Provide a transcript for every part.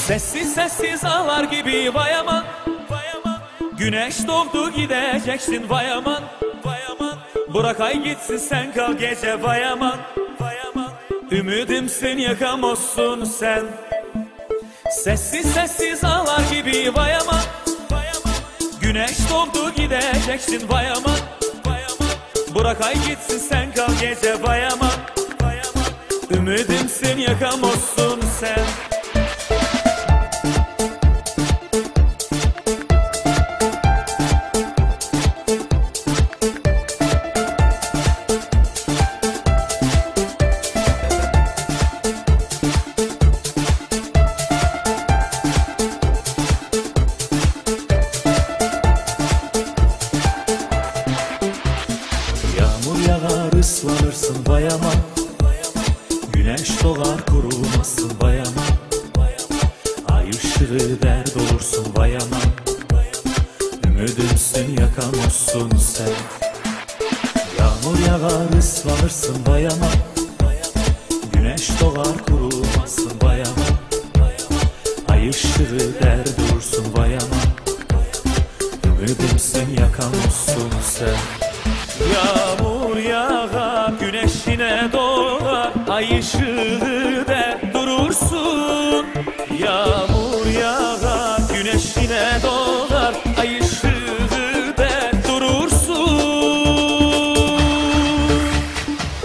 Sessiz sessiz ağlar gibi vay aman, vay aman. Güneş doğdu gideceksin vay aman, vay aman. Bırak ay gitsin sen kal gece vay aman, vay aman. Ümidimsin yakam olsun sen. Sessiz sessiz ağlar gibi vay aman, vay aman. Güneş doğdu gideceksin vay aman, vay aman. Bırak ay gitsin sen kal gece vay aman, vay aman. Ümidimsin yakam olsun sen. Yağmur yağar ıslanırsın vay aman, güneş doğar kurumazsın vay aman. Ay ışığı dert olursun vay aman, ümidimsin yakan olsun sen. Yağmur yağar ıslanırsın vay aman, güneş doğar kurumazsın vay aman. Ay ışığı dert olursun vay aman, ümidimsin yakan olsun sen. Yağmur yağar, güneşine doğar, ay ışığı der durursun. Yağmur yağar, güneşine doğar, ay ışığı der durursun.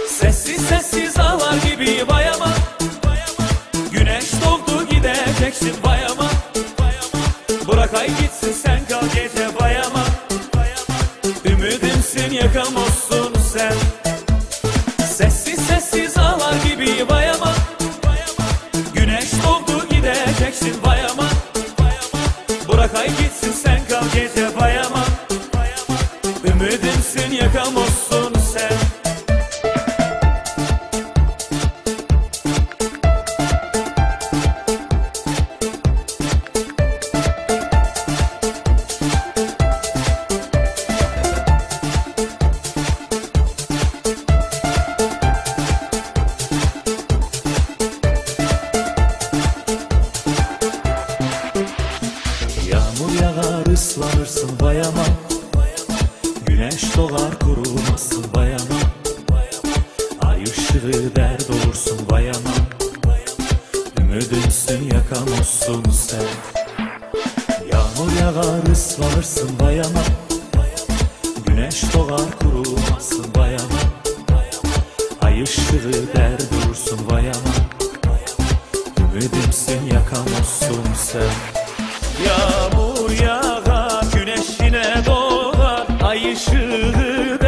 Sessiz sessiz ağlar gibi vay aman, vay aman. Güneş doğdu gideceksin vay aman, vay aman. Bırak ay gitsin sen kal gece vay aman, vay aman. Ümidimsin yakam olsun sen. Sessiz sessiz ağlar gibi vay aman, vay aman. Güneş doğdu gideceksin vay aman, vay aman. Bırak ay gitsin sen kal gece vay aman, vay aman. Ümidimsin yakam olsun sen. Yağmur yağar ıslanırsın vay aman, güneş doğar kurumazsın vay aman. Ay ışığı dert olursun vay aman, ümidimsin yakan olsun sen. Yağmur yağar ıslanırsın vay aman, güneş doğar kurumazsın vay aman. Ay ışığı dert olursun vay aman, ümidimsin yakan olsun sen. Yağmur yağar, güneşine doğar, ay ışığı